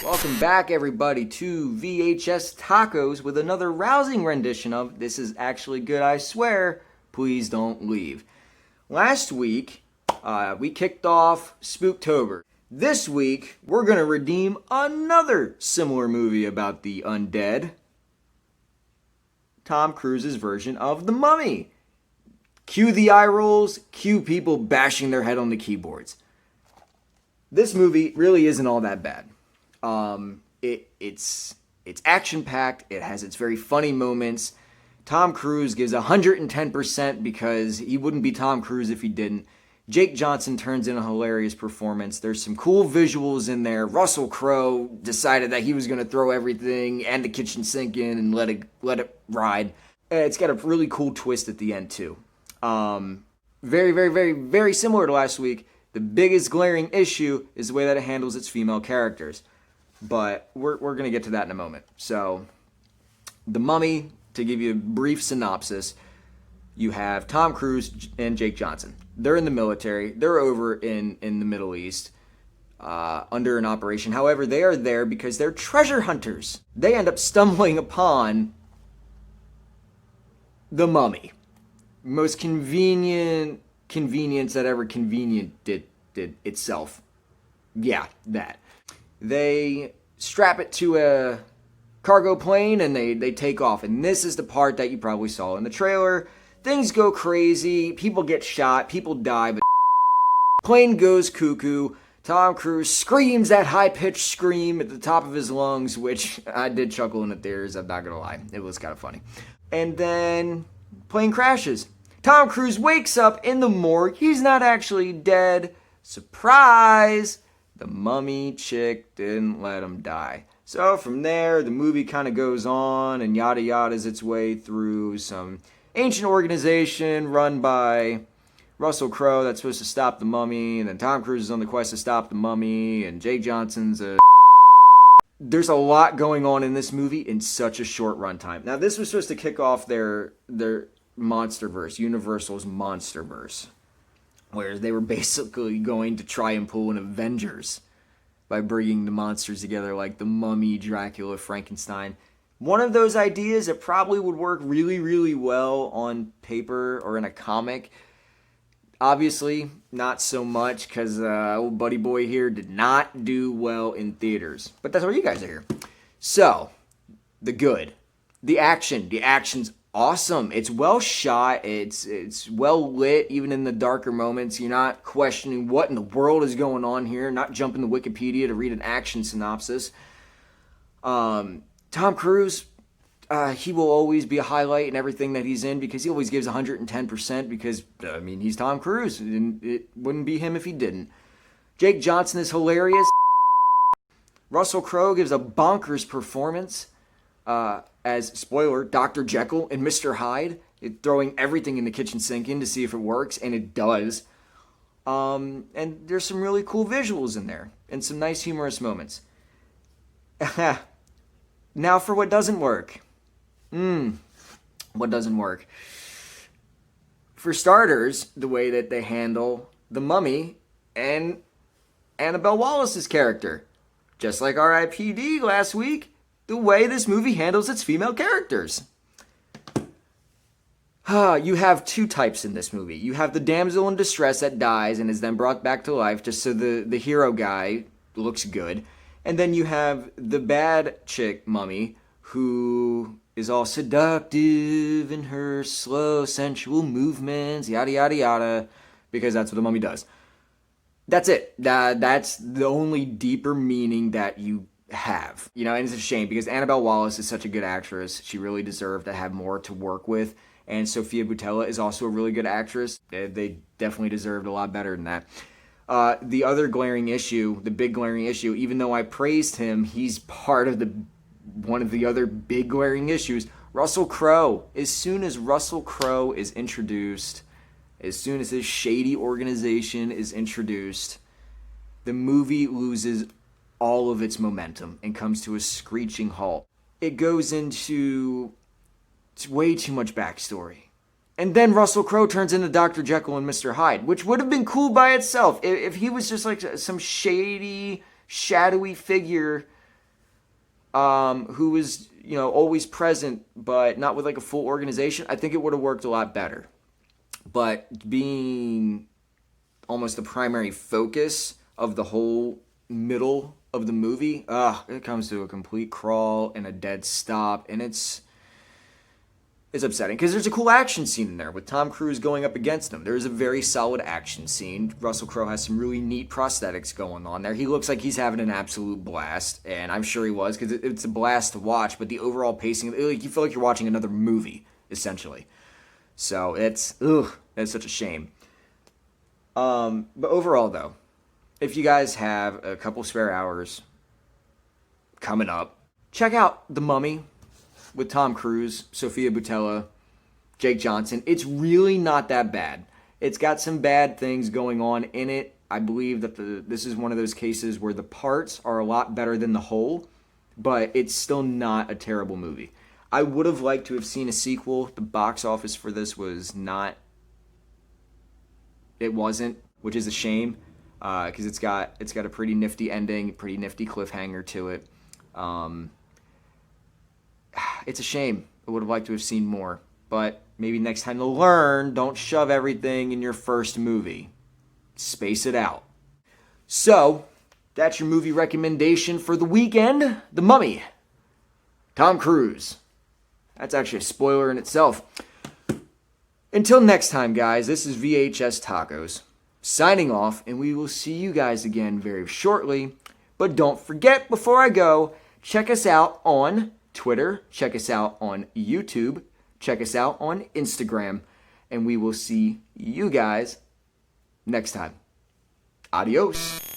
Welcome back, everybody, to VHS Tacos with another rousing rendition of This Is Actually Good, I Swear, Please Don't Leave. Last week, we kicked off Spooktober. This week, we're going to redeem another similar movie about the undead. Tom Cruise's version of The Mummy. Cue the eye rolls, cue people bashing their head on the keyboards. This movie really isn't all that bad. It's action-packed. It has its very funny moments. Tom Cruise gives 110% because he wouldn't be Tom Cruise if he didn't. Jake Johnson turns in a hilarious performance. There's some cool visuals in there. Russell Crowe decided that he was going to throw everything and the kitchen sink in and let it ride. It's got a really cool twist at the end too. Very, very, very, very similar to last week. The biggest glaring issue is the way that it handles its female characters. But we're going to get to that in a moment. So, The Mummy, to give you a brief synopsis, you have Tom Cruise and Jake Johnson. They're in the military. They're over in the Middle East under an operation. However, they are there because they're treasure hunters. They end up stumbling upon The Mummy. Most convenience that ever convenient did itself. Yeah, that. They strap it to a cargo plane and they take off. And this is the part that you probably saw in the trailer. Things go crazy. People get shot. People die. But plane goes cuckoo. Tom Cruise screams that high-pitched scream at the top of his lungs, which I did chuckle in the theaters. I'm not going to lie. It was kind of funny. And then plane crashes. Tom Cruise wakes up in the morgue. He's not actually dead. Surprise! The mummy chick didn't let him die. So from there, the movie kind of goes on and yada yada's its way through some ancient organization run by Russell Crowe that's supposed to stop the mummy, and then Tom Cruise is on the quest to stop the mummy, and Jake Johnson's a... There's a lot going on in this movie in such a short runtime. Now, this was supposed to kick off their Monsterverse, Universal's Monsterverse, where they were basically going to try and pull an Avengers by bringing the monsters together like the Mummy, Dracula, Frankenstein. One of those ideas that probably would work really, really well on paper or in a comic. Obviously, not so much because old buddy boy here did not do well in theaters. But that's why you guys are here. So, the good. The action. The action's awesome. It's well shot. It's well lit, even in the darker moments. You're not questioning what in the world is going on here. Not jumping to Wikipedia to read an action synopsis. Tom Cruise, he will always be a highlight in everything that he's in because he always gives 110% because, I mean, he's Tom Cruise. And it wouldn't be him if he didn't. Jake Johnson is hilarious. Russell Crowe gives a bonkers performance. As, spoiler, Dr. Jekyll and Mr. Hyde, throwing everything in the kitchen sink in to see if it works, and it does. And there's some really cool visuals in there, and some nice humorous moments. Now for what doesn't work. What doesn't work? For starters, the way that they handle the Mummy and Annabelle Wallis's character. Just like R.I.P.D. last week. The way this movie handles its female characters. You have two types in this movie. You have the damsel in distress that dies and is then brought back to life just so the hero guy looks good. And then you have the bad chick mummy who is all seductive in her slow, sensual movements, yada, yada, yada, because that's what the mummy does. That's it. That's the only deeper meaning that you have. You know, and it's a shame because Annabelle Wallis is such a good actress. She really deserved to have more to work with. And Sofia Boutella is also a really good actress. They definitely deserved a lot better than that. The other glaring issue, the big glaring issue, even though I praised him, he's part of one of the other big glaring issues. Russell Crowe. As soon as Russell Crowe is introduced, as soon as his shady organization is introduced, the movie loses all of its momentum and comes to a screeching halt. It goes into way too much backstory. And then Russell Crowe turns into Dr. Jekyll and Mr. Hyde, which would have been cool by itself if he was just like some shady, shadowy figure who was, always present, but not with like a full organization, I think it would have worked a lot better. But being almost the primary focus of the whole middle of the movie, it comes to a complete crawl and a dead stop, and it's upsetting because there's a cool action scene in there with Tom Cruise going up against him. There's a very solid action scene. Russell Crowe has some really neat prosthetics going on there. He looks like he's having an absolute blast, and I'm sure he was because it's a blast to watch. But the overall pacing, you feel like you're watching another movie essentially. So it's such a shame. But overall, though, if you guys have a couple spare hours coming up, check out The Mummy with Tom Cruise, Sofia Boutella, Jake Johnson. It's really not that bad. It's got some bad things going on in it. I believe that this is one of those cases where the parts are a lot better than the whole, but it's still not a terrible movie. I would have liked to have seen a sequel. The box office for this was not. It wasn't, which is a shame, because it's got a pretty nifty ending, pretty nifty cliffhanger to it. It's a shame. I would have liked to have seen more. But maybe next time to learn, don't shove everything in your first movie. Space it out. So, that's your movie recommendation for the weekend. The Mummy. Tom Cruise. That's actually a spoiler in itself. Until next time, guys, this is VHS Tacos. Signing off, and we will see you guys again very shortly. But don't forget, before I go, check us out on Twitter, check us out on YouTube, check us out on Instagram, and we will see you guys next time. Adios.